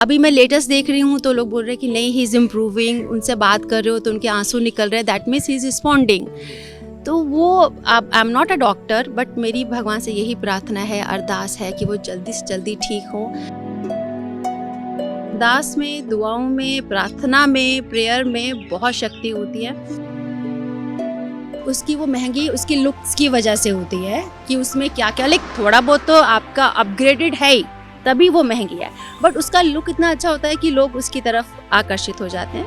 अभी मैं लेटेस्ट देख रही हूँ तो लोग बोल रहे हैं कि नहीं, ही इज़ इम्प्रूविंग। उनसे बात कर रहे हो तो उनके आंसू निकल रहे हैं, that means he is responding. तो वो I am not a doctor, but मेरी भगवान से यही प्रार्थना है, अरदास है कि वो जल्दी से जल्दी ठीक हो। अरदास में, दुआओं में, प्रार्थना में, प्रेयर में बहुत शक्ति होती है। उसकी वो महंगी उसकी लुक्स की वजह से होती है कि उसमें क्या क्या, लाइक थोड़ा बहुत तो आपका अपग्रेडेड है ही, तभी वो महंगी है, बट उसका लुक इतना अच्छा होता है कि लोग उसकी तरफ आकर्षित हो जाते हैं।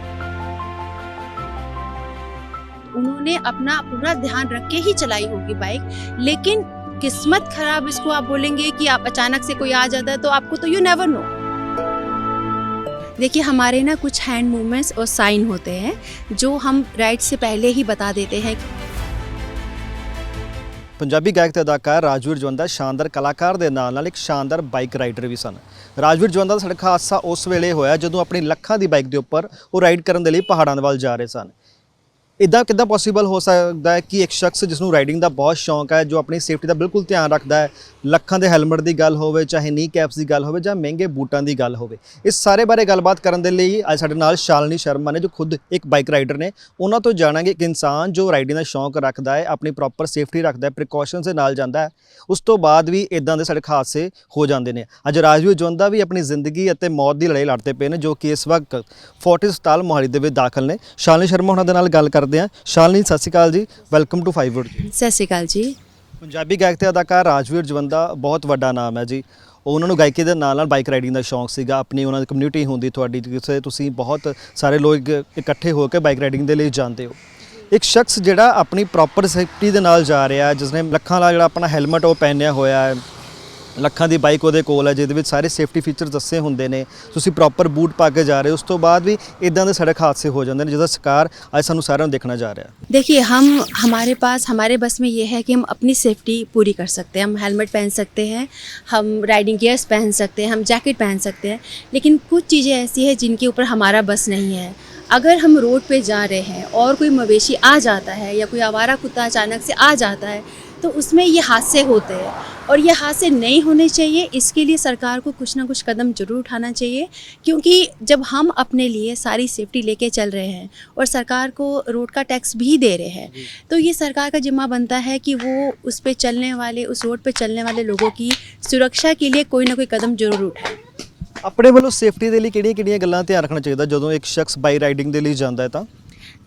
उन्होंने अपना पूरा ध्यान रख के ही चलाई होगी बाइक, लेकिन किस्मत खराब इसको आप बोलेंगे कि आप अचानक से कोई आ जाता है तो आपको तो यू नेवर नो। देखिए, हमारे ना कुछ हैंड मूवमेंट्स और साइन होते हैं जो हम राइड से पहले ही बता देते हैं। पंजाबी गायक ते अदाकार राजवीर जवंदा शानदार कलाकार दे नाल एक शानदार बाइक राइडर भी सन। राजवीर जवंदा दा सड़क हादसा उस वेले होया जदों अपनी ਲੱਖਾਂ ਦੀ बाइक के उपर वो राइड करने के लिए पहाड़ों वाल जा रहे सन। इदा किद्दां पॉसीबल हो सकता है कि एक शख्स जिसनों राइडिंग का बहुत शौक है, जो अपनी सेफ्टी का बिल्कुल ध्यान रखता है, ਲੱਖਾਂ ਦੇ हैलमेट की गल होवे, चाहे नी कैप्स की गल होवे, जां महंगे बूटां की गल होवे, इस सारे बारे गलबात करने के लिए अज साडे नाल शालिनी शर्मा ने, जो खुद एक बाइक राइडर ने। उन्हां तो जाणांगे एक इंसान जो राइडिंग का शौक रखता है, अपनी प्रॉपर सेफ्टी रखता है, प्रिकॉशनस के नाल जांदा है, उस तो बाद भी इदां दे सड़क हादसे हो जाते हैं। अज राजवीर जवंदा भी अपनी जिंदगी और मौत की लड़ाई लड़ते पे ने, जो कि इस वक्त फोर्टिस हस्पताल मोहाली दे विच दाखिल ने। शालिनी शर्मा उन्हां दे नाल गल करते हैं। शालिनी, सत श्री अकाल जी, वेलकम टू 5 वुड। सत श्री अकाल जी। पंजाबी गायक ते अदाकार राजवीर जवंदा बहुत वड्डा नाम है जी। उन्होंने गायकी के नाल बाइक राइडिंग का शौक सीगा, अपनी उन्होंने कम्यूनिटी होंदी तुहाडी, जिसे तुसीं बहुत सारे लोग इकट्ठे होकर बाइक राइडिंग के लिए जाते हो। एक शख्स जिहड़ा अपनी प्रॉपर सेफ्टी के नाल जा रहा है, जिसने ਲੱਖਾਂ ਦਾ जिहड़ा अपना हैलमेट वो पहनिया होया है, ਲੱਖਾਂ ਦੀ बाइक ਉਹਦੇ ਕੋਲ है, जिहदे विच सारे सेफ्टी फीचर दस्से होंदे ने, तुसीं प्रॉपर बूट पा के जा रहे हो, उस तो बाद भी इदां दे सड़क हादसे हो जाते हैं, जिसका शिकार अज सानूं सारिਆਂ ਨੂੰ देखना जा रहा है। देखिए, हमारे बस में ये है कि हम अपनी सेफ्टी पूरी कर सकते हैं। हम हेलमेट पहन सकते हैं, हम राइडिंग गियर्स पहन सकते हैं, हम जैकेट पहन सकते हैं, लेकिन कुछ चीज़ें ऐसी हैं जिनके ऊपर हमारा बस नहीं है। अगर हम रोड पे जा रहे हैं और कोई मवेशी आ जाता है या कोई आवारा कुत्ता अचानक से आ जाता है, तो उसमें ये हादसे होते हैं, और ये हादसे नहीं होने चाहिए। इसके लिए सरकार को कुछ ना कुछ कदम जरूर उठाना चाहिए, क्योंकि जब हम अपने लिए सारी सेफ्टी लेके चल रहे हैं और सरकार को रोड का टैक्स भी दे रहे हैं, तो ये सरकार का जिम्मा बनता है कि वो उस पे चलने वाले, उस रोड पे चलने वाले लोगों की सुरक्षा के लिए कोई ना कोई कदम जरूर उठाए। अपने वालों सेफ्टी के लिए किहड़ियां गल्लां ध्यान रखना चाहिए जदों एक शख्स बाइक राइडिंग के लिए जाता है? तो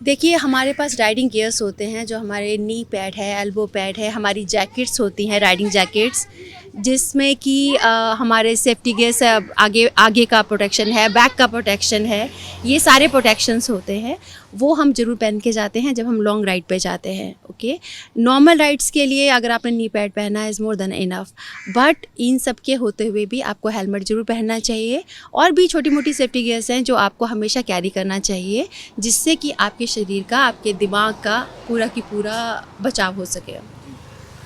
देखिए, हमारे पास राइडिंग गियर्स होते हैं, जो हमारे नी पैड है, एल्बो पैड है, हमारी जैकेट्स होती हैं, राइडिंग जैकेट्स, जिसमें कि हमारे सेफ्टी गियर्स, आगे का प्रोटेक्शन है, बैक का प्रोटेक्शन है, ये सारे प्रोटेक्शंस होते हैं, वो हम जरूर पहन के जाते हैं जब हम लॉन्ग राइड पे जाते हैं। ओके, नॉर्मल राइड्स के लिए अगर आपने नी पैड पहना है is more than enough, but in सब के होते हुए भी आपको हेलमेट जरूर पहनना चाहिए, और भी छोटी मोटी सेफ्टी गियर्स हैं जो आपको हमेशा कैरी करना चाहिए, जिससे कि आपके शरीर का, आपके दिमाग का पूरा की पूरा बचाव हो सके।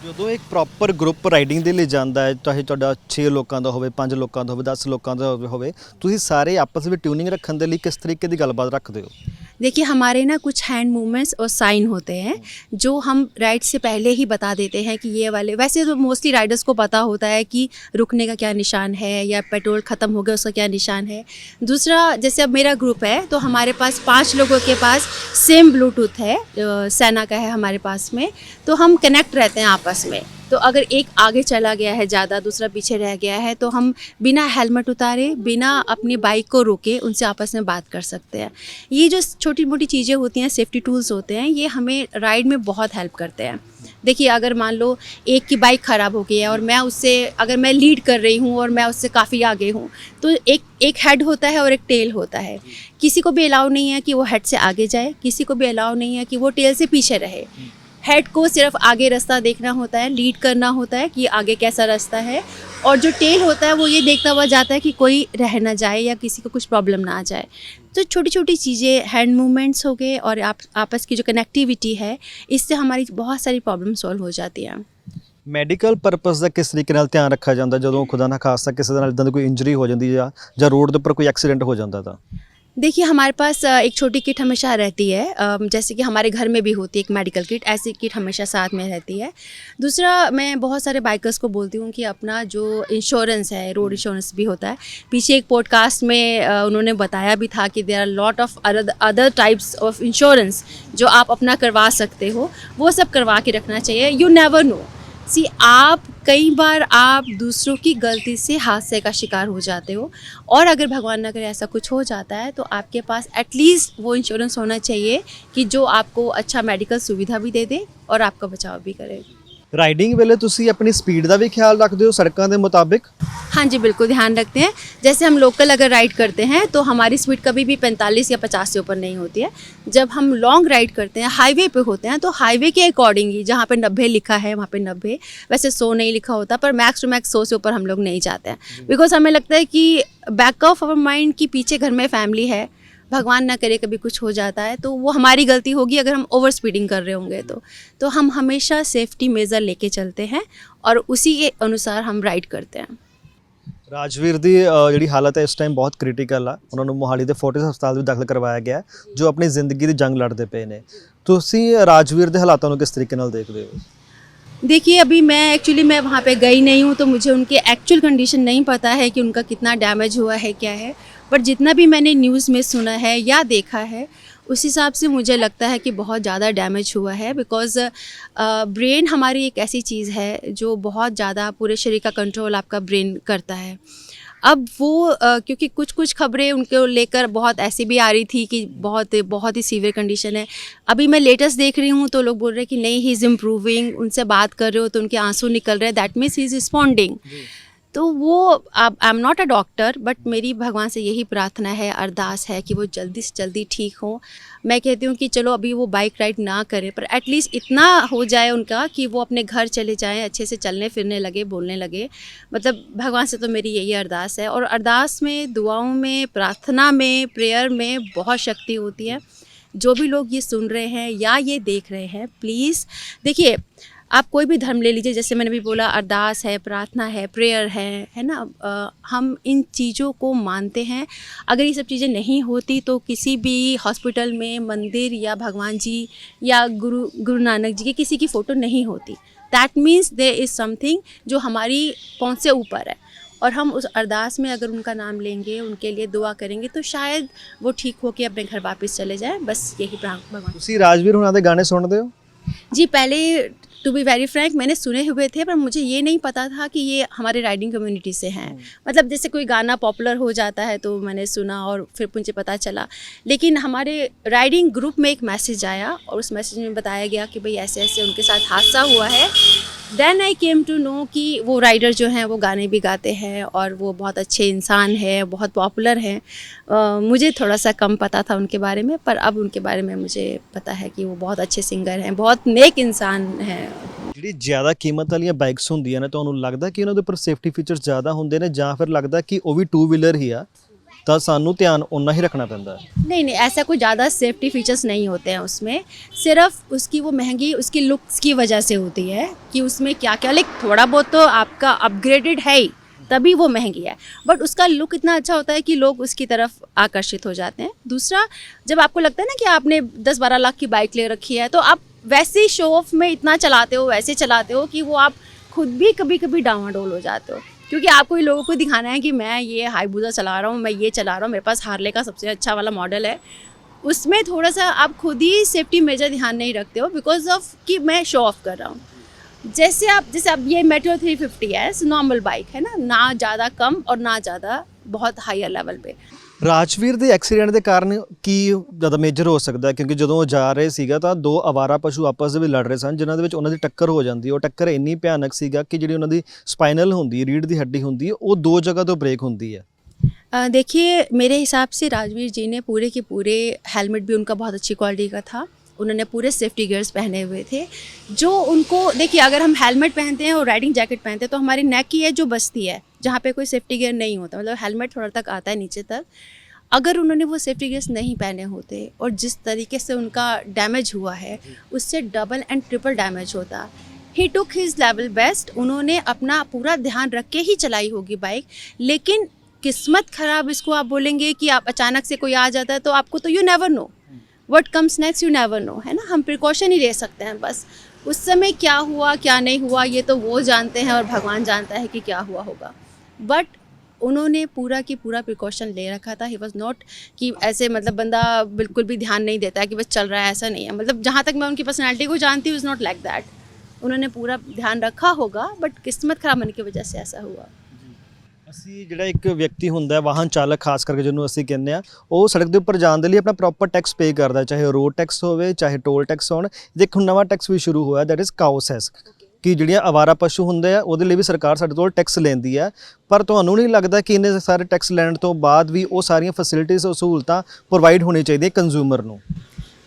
ਜਦੋਂ एक प्रॉपर ग्रुप राइडिंग के लिए जाता है, चाहे तुहाडा 6 लोगों का होवे, 5 लोगों का होवे, 10 लोगों का होवे, तुसीं सारे आपस में ट्यूनिंग रखने के लिए किस तरीके की गलबात रखते हो? देखिए, हमारे ना कुछ हैंड मूवमेंट्स और साइन होते हैं जो हम राइड से पहले ही बता देते हैं कि ये वाले, वैसे तो मोस्टली राइडर्स को पता होता है कि रुकने का क्या निशान है या पेट्रोल ख़त्म हो गया उसका क्या निशान है। दूसरा, जैसे अब मेरा ग्रुप है तो हमारे पास 5 लोगों के पास सेम ब्लूटूथ है, सेना का है हमारे पास में, तो हम कनेक्ट रहते हैं आपस में। तो अगर एक आगे चला गया है ज़्यादा, दूसरा पीछे रह गया है, तो हम बिना हेलमेट उतारे, बिना अपनी बाइक को रोके उनसे आपस में बात कर सकते हैं। ये जो छोटी मोटी चीज़ें होती हैं, सेफ्टी टूल्स होते हैं, ये हमें राइड में बहुत हेल्प करते हैं। देखिए, अगर मान लो एक की बाइक ख़राब हो गई है और मैं उससे, अगर मैं लीड कर रही हूँ और मैं उससे काफ़ी आगे हूँ, तो एक हेड होता है और एक टेल होता है। किसी को भी अलाउ नहीं है कि वो हेड से आगे जाए, किसी को भी अलाउ नहीं है कि वो टेल से पीछे रहे। हेड को सिर्फ आगे रास्ता देखना होता है, लीड करना होता है कि आगे कैसा रास्ता है, और जो टेल होता है वो ये देखता हुआ जाता है कि कोई रह ना जाए या किसी को कुछ प्रॉब्लम ना आ जाए। तो छोटी छोटी चीज़ें, हैंड मूवमेंट्स हो गए, और आपस की जो कनेक्टिविटी है, इससे हमारी बहुत सारी प्रॉब्लम सॉल्व हो जाती हैं। मैडिकल परपज़ का किस तरीके नाल ध्यान रखा जाता जो खुदा ना खासा किसी दे नाल इदां दी कोई इंजरी हो जाती है, जां रोड के उपर कोई एक्सीडेंट हो जाता? तो देखिए हमारे पास एक छोटी किट हमेशा रहती है, जैसे कि हमारे घर में भी होती है एक मेडिकल किट, ऐसी किट हमेशा साथ में रहती है। दूसरा, मैं बहुत सारे बाइकर्स को बोलती हूँ कि अपना जो इंश्योरेंस है, रोड इंश्योरेंस भी होता है। पीछे एक पॉडकास्ट में उन्होंने बताया भी था कि there are lot of other types of insurance जो आप अपना करवा सकते हो, वो सब करवा के रखना चाहिए। यू नेवर नो, सी आप कई बार आप दूसरों की गलती से हादसे का शिकार हो जाते हो, और अगर भगवान न करे ऐसा कुछ हो जाता है तो आपके पास एटलीस्ट वो इंश्योरेंस होना चाहिए कि जो आपको अच्छा मेडिकल सुविधा भी दे दे और आपका बचाव भी करे। ਰਾਈਡਿੰਗ ਵੇਲੇ ਤੁਸੀਂ ਆਪਣੀ ਸਪੀਡ ਦਾ ਵੀ ਖਿਆਲ ਰੱਖਦੇ ਹੋ ਸੜਕਾਂ ਦੇ ਮੁਤਾबिक? हाँ जी, बिल्कुल ध्यान रखते हैं। जैसे हम लोकल अगर राइड करते हैं तो हमारी स्पीड कभी भी 45 या 50 से ऊपर नहीं होती है। जब हम लॉन्ग राइड करते हैं, हाईवे पे होते हैं, तो हाईवे के अकॉर्डिंग ही जहाँ पे 90 लिखा है वहाँ पे 90, वैसे 100 नहीं लिखा होता, पर मैक्स टू मैक्स 100 से ऊपर हम लोग नहीं जाते हैं। बिकॉज हमें लगता है कि बैक ऑफ अवर माइंड कि पीछे घर में फैमिली है, भगवान ना करे कभी कुछ हो जाता है तो वो हमारी गलती होगी अगर हम ओवर स्पीडिंग कर रहे होंगे तो हम हमेशा सेफ्टी मेजर लेके चलते हैं और उसी के अनुसार हम राइड करते हैं। ਰਾਜਵੀਰ ਦੀ ਜਿਹੜੀ ਹਾਲਤ ਹੈ ਇਸ ਟਾਈਮ ਬਹੁਤ ਕ੍ਰਿਟੀਕਲ ਆ। ਉਹਨਾਂ ਨੂੰ ਮੋਹਾਲੀ ਦੇ ਫੋਰਟਿਸ ਹਸਪਤਾਲ ਵਿੱਚ ਦਾਖਲ ਕਰਵਾਇਆ ਗਿਆ ਹੈ, ਜੋ ਆਪਣੀ ਜ਼ਿੰਦਗੀ ਦੀ ਜੰਗ ਲੜਦੇ ਪਏ ਨੇ। ਤੁਸੀਂ ਰਾਜਵੀਰ ਦੇ ਹਾਲਾਤਾਂ ਨੂੰ ਕਿਸ ਤਰੀਕੇ ਨਾਲ ਦੇਖਦੇ ਹੋ? देखिए अभी मैं वहाँ पे गई नहीं हूँ तो मुझे उनके एक्चुअल कंडीशन नहीं पता है कि उनका कितना डैमेज हुआ है क्या है, बट जितना भी मैंने न्यूज़ में सुना है या देखा है उस हिसाब से मुझे लगता है कि बहुत ज़्यादा डैमेज हुआ है। बिकॉज़ ब्रेन हमारी एक ऐसी चीज़ है जो बहुत ज़्यादा पूरे शरीर का कंट्रोल आपका ब्रेन करता है। अब वो क्योंकि कुछ कुछ खबरें उनको लेकर बहुत ऐसी भी आ रही थी कि बहुत बहुत ही सीवियर कंडीशन है। अभी मैं लेटेस्ट देख रही हूँ तो लोग बोल रहे हैं कि नहीं, ही इज़ इम्प्रूविंग। उनसे बात कर रहे हो तो उनके आंसू निकल रहे हैं, that means he is responding. तो वो अब I am not a doctor, but मेरी भगवान से यही प्रार्थना है, अरदास है कि वो जल्दी से जल्दी ठीक हो। मैं कहती हूँ कि चलो अभी वो बाइक राइड ना करें, पर एटलीस्ट इतना हो जाए उनका कि वो अपने घर चले जाएं, अच्छे से चलने फिरने लगे, बोलने लगे। मतलब भगवान से तो मेरी यही अरदास है, और अरदास में, दुआओं में, प्रार्थना में, प्रेयर में बहुत शक्ति होती है। जो भी लोग ये सुन रहे हैं या ये देख रहे हैं, प्लीज़ देखिए, आप कोई भी धर्म ले लीजिए, जैसे मैंने भी बोला, अरदास है, प्रार्थना है, प्रेयर है ना। हम इन चीज़ों को मानते हैं। अगर ये सब चीज़ें नहीं होती तो किसी भी हॉस्पिटल में, मंदिर या भगवान जी या गुरु नानक जी की किसी की फ़ोटो नहीं होती। That means there is something जो हमारी पहुंच से ऊपर है, और हम उस अरदास में अगर उनका नाम लेंगे, उनके लिए दुआ करेंगे तो शायद वो ठीक होकर अपने घर वापस चले जाएं। बस यही भगवान। ਤੁਸੀਂ ਰਾਜਵੀਰ ਹੁਣਾਂ ਦੇ ਗਾਣੇ ਸੁਣਦੇ ਹੋ? जी पहले, टू बी वेरी फ्रैंक, मैंने सुने हुए थे, पर मुझे ये नहीं पता था कि ये हमारे राइडिंग कम्युनिटी से हैं। मतलब जैसे कोई गाना पॉपुलर हो जाता है तो मैंने सुना और फिर मुझे पता चला। लेकिन हमारे राइडिंग ग्रुप में एक मैसेज आया और उस मैसेज में बताया गया कि भाई ऐसे ऐसे उनके साथ हादसा हुआ है। Then I came to know कि वो राइडर जो हैं वो गाने भी गाते हैं और वो बहुत अच्छे इंसान है, बहुत पॉपुलर हैं। मुझे थोड़ा सा कम पता था उनके बारे में, पर अब उनके बारे में मुझे पता है कि वो बहुत अच्छे सिंगर हैं, बहुत नेक इंसान हैं। ਜਿਹੜੀ ਜ਼ਿਆਦਾ ਕੀਮਤ ਵਾਲੀਆਂ ਬਾਈਕਸ ਹੁੰਦੀਆਂ ਨੇ, ਤੁਹਾਨੂੰ ਲੱਗਦਾ ਕਿ ਇਹਨਾਂ ਦੇ ਉੱਪਰ ਸੇਫਟੀ ਫੀਚਰਸ ਜ਼ਿਆਦਾ ਹੁੰਦੇ ਨੇ, ਜਾਂ ਫਿਰ ਲੱਗਦਾ ਕਿ ਉਹ ਵੀ ਟੂ ਵੀਲਰ ਹੀ ਆ ਤਾਂ ਸਾਨੂੰ ਧਿਆਨ ਉਨਾ ਹੀ ਰੱਖਣਾ ਪੈਂਦਾ है? नहीं नहीं, ऐसा कोई ज़्यादा सेफ्टी फीचर्स नहीं होते हैं उसमें। सिर्फ उसकी वो महंगी उसकी लुक्स की वजह से होती है कि उसमें क्या क्या, लाइक थोड़ा बहुत तो आपका अपग्रेडेड है ही, तभी वो महंगी है, बट उसका लुक इतना अच्छा होता है कि लोग उसकी तरफ आकर्षित हो जाते हैं। दूसरा, जब आपको लगता है ना कि आपने 10-12 लाख की बाइक ले रखी है तो आप वैसे ही शो ऑफ में इतना चलाते हो, वैसे चलाते हो कि वो आप खुद भी कभी कभी डामाडोल हो जाते हो, क्योंकि आपको ये लोगों को दिखाना है कि मैं ये हाईबूजा चला रहा हूँ, मैं ये चला रहा हूँ, मेरे पास हार्ले का सबसे अच्छा वाला मॉडल है। उसमें थोड़ा सा आप खुद ही सेफ्टी मेजर ध्यान नहीं रखते हो, बिकॉज ऑफ कि मैं शो ऑफ कर रहा हूँ। जैसे अब ये मेट्रो 350 है, नॉर्मल बाइक है ना ज़्यादा कम और ना ज़्यादा बहुत हायर लेवल पे। ਰਾਜਵੀਰ ਦੇ ਐਕਸੀਡੈਂਟ ਦੇ ਕਾਰਨ ਕੀ ਜ਼ਿਆਦਾ ਮੇਜਰ ਹੋ ਸਕਦਾ ਹੈ? ਕਿਉਂਕਿ ਜਦੋਂ ਉਹ ਜਾ ਰਹੇ ਸੀਗਾ ਤਾਂ ਦੋ ਅਵਾਰਾ ਪਸ਼ੂ ਆਪਸ ਦੇ ਵਿੱਚ ਲੜ ਰਹੇ ਸਨ, ਜਿਨ੍ਹਾਂ ਦੇ ਵਿੱਚ ਉਹਨਾਂ ਦੀ ਟੱਕਰ ਹੋ ਜਾਂਦੀ ਹੈ। ਉਹ ਟੱਕਰ ਇੰਨੀ ਭਿਆਨਕ ਸੀਗਾ ਕਿ ਜਿਹੜੀ ਉਹਨਾਂ ਦੀ ਸਪਾਈਨਲ ਹੁੰਦੀ ਹੈ, ਰੀੜ੍ਹ ਦੀ ਹੱਡੀ ਹੁੰਦੀ ਹੈ, ਉਹ ਦੋ ਜਗ੍ਹਾ ਤੋਂ ब्रेक ਹੁੰਦੀ है। देखिए मेरे हिसाब से राजवीर जी ने पूरे के पूरे, हेलमेट भी उनका बहुत अच्छी क्वालिटी का था, उन्होंने पूरे सेफ्टी गियर्स पहने हुए थे जो उनको, देखिए अगर हम हेलमेट पहनते हैं और राइडिंग जैकेट पहनते हैं तो हमारी नेक की है जो बचती है, जहाँ पे कोई सेफ्टी गियर नहीं होता, मतलब हेलमेट थोड़ा तक आता है नीचे तक। अगर उन्होंने वो सेफ्टी गियर्स नहीं पहने होते और जिस तरीके से उनका डैमेज हुआ है उससे डबल एंड ट्रिपल डैमेज होता। ही टुक हिज लेवल बेस्ट, उन्होंने अपना पूरा ध्यान रख के ही चलाई होगी बाइक, लेकिन किस्मत ख़राब इसको आप बोलेंगे कि आप अचानक से कोई आ जाता है तो आपको तो you never know what comes next, you never know, है ना। हम प्रिकॉशन ही ले सकते हैं बस। उस समय क्या हुआ क्या नहीं हुआ ये तो वो जानते हैं और भगवान जानता है कि क्या हुआ होगा। बट उन्होंने पूरा की पूरा प्रिकॉशन ले रखा था। ही वॉज नॉट कि ऐसे मतलब बंदा बिल्कुल भी ध्यान नहीं देता है कि बस चल रहा है, ऐसा नहीं है। मतलब जहाँ तक मैं उनकी पर्सनैलिटी को जानती हूँ, इज़ नॉट लाइक दैट। उन्होंने पूरा ध्यान रखा होगा बट किस्मत खराब होने की वजह से ऐसा हुआ। ਅਸੀਂ ਜਿਹੜਾ ਇੱਕ ਵਿਅਕਤੀ ਹੁੰਦਾ ਹੈ ਵਾਹਨ ਚਾਲਕ ਖਾਸ ਕਰਕੇ ਜਿਹਨੂੰ ਅਸੀਂ ਕਹਿੰਦੇ ਆ, ਉਹ ਸੜਕ ਦੇ ਉੱਪਰ ਜਾਣ ਦੇ ਲਈ ਆਪਣਾ ਪ੍ਰੋਪਰ ਟੈਕਸ ਪੇ ਕਰਦਾ ਹੈ, ਚਾਹੇ ਰੋਡ ਟੈਕਸ ਹੋਵੇ ਚਾਹੇ ਟੋਲ ਟੈਕਸ ਹੋਣ। ਇੱਕ ਹੁਣ ਨਵਾਂ ਟੈਕਸ ਵੀ ਸ਼ੁਰੂ ਹੋਇਆ, ਦੈਟ ਇਜ਼ ਕਾਊ ਸੈਸ, ਕਿ ਜਿਹੜੀਆਂ ਅਵਾਰਾ ਪਸ਼ੂ ਹੁੰਦੇ ਆ ਉਹਦੇ ਲਈ ਵੀ ਸਰਕਾਰ ਸਾਡੇ ਤੋਂ ਟੈਕਸ ਲੈਂਦੀ ਹੈ। ਪਰ ਤੁਹਾਨੂੰ ਨਹੀਂ ਲੱਗਦਾ ਕਿ ਇੰਨੇ ਸਾਰੇ ਟੈਕਸ ਲੈਣ ਤੋਂ ਬਾਅਦ ਵੀ ਉਹ ਸਾਰੀਆਂ ਫੈਸਿਲਿਟੀਜ਼ ਸਹੂਲਤਾਂ ਪ੍ਰੋਵਾਈਡ ਹੋਣੀ ਚਾਹੀਦੀਆਂ कंज्यूमर ਨੂੰ?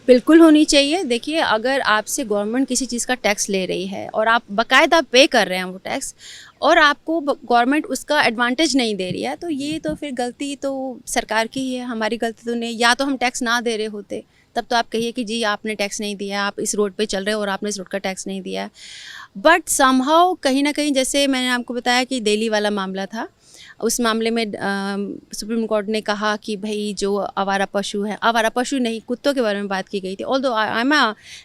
बिल्कुल होनी चाहिए। देखिए, अगर आपसे गवर्नमेंट किसी चीज़ का टैक्स ले रही है और आप बाकायदा पे कर रहे हैं वो टैक्स, और आपको गवर्नमेंट उसका एडवांटेज नहीं दे रही है, तो ये तो फिर गलती तो सरकार की ही है, हमारी गलती तो नहीं। या तो हम टैक्स ना दे रहे होते तब तो आप कहिए कि जी आपने टैक्स नहीं दिया, आप इस रोड पे चल रहे हो और आपने इस रोड का टैक्स नहीं दिया। बट समहाउ कहीं ना कहीं, जैसे मैंने आपको बताया कि दिल्ली वाला मामला था, उस मामले में सुप्रीम कोर्ट ने कहा कि भाई जो आवारा पशु है, आवारा पशु नहीं कुत्तों के बारे में बात की गई थी। Although I am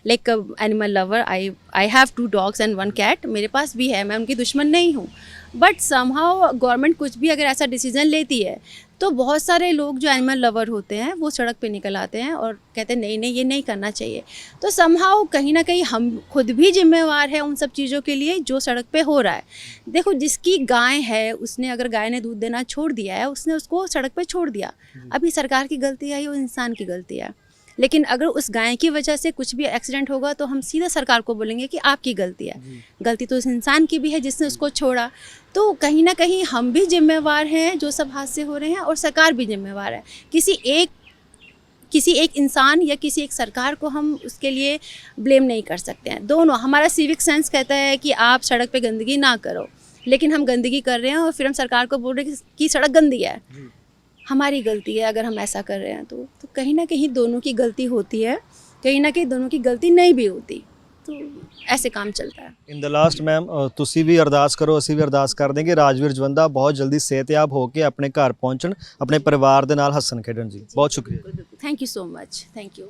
like animal lover, I have 2 dogs and 1 cat, मेरे पास भी है, मैं उनकी दुश्मन नहीं हूँ। बट समहाउ गवर्नमेंट कुछ भी अगर ऐसा डिसीजन लेती है तो बहुत सारे लोग जो एनिमल लवर होते हैं वो सड़क पे निकल आते हैं और कहते हैं नहीं नहीं ये नहीं करना चाहिए। तो समहाउ कहीं ना कहीं हम खुद भी जिम्मेवार हैं उन सब चीज़ों के लिए जो सड़क पे हो रहा है। देखो, जिसकी गाय है उसने, अगर गाय ने दूध देना छोड़ दिया है, उसने उसको सड़क पे छोड़ दिया, अभी सरकार की गलती है, वो इंसान की गलती है। लेकिन अगर उस गाय की वजह से कुछ भी एक्सीडेंट होगा तो हम सीधे सरकार को बोलेंगे कि आपकी गलती है। गलती तो उस इंसान की भी है जिसने उसको छोड़ा। तो कहीं ना कहीं हम भी जिम्मेवार हैं जो सब हादसे हो रहे हैं, और सरकार भी जिम्मेवार है। किसी एक इंसान या किसी एक सरकार को हम उसके लिए ब्लेम नहीं कर सकते हैं। दोनों, हमारा सिविक सेंस कहता है कि आप सड़क पे गंदगी ना करो, लेकिन हम गंदगी कर रहे हैं और फिर हम सरकार को बोल रहे हैं कि सड़क गंदी है। हमारी गलती है अगर हम ऐसा कर रहे हैं तो कहीं ना कहीं दोनों की गलती होती है, कहीं ना कहीं दोनों की गलती नहीं भी होती। तो ऐसे काम चलता है। ਇਨ ਦ ਲਾਸਟ ਮੈਮ, ਤੁਸੀਂ ਵੀ ਅਰਦਾਸ ਕਰੋ, ਅਸੀਂ ਵੀ ਅਰਦਾਸ ਕਰਦੇ ਹਾਂ ਕਿ ਰਾਜਵੀਰ ਜਵੰਦਾ ਬਹੁਤ ਜਲਦੀ ਸਿਹਤਯਾਬ ਹੋ ਕੇ ਆਪਣੇ ਘਰ ਪਹੁੰਚਣ, ਆਪਣੇ ਪਰਿਵਾਰ ਦੇ ਨਾਲ ਹੱਸਣ ਖੇਡਣ ਜੀ। ਬਹੁਤ ਸ਼ੁਕਰੀਆ। Thank you so much, thank you.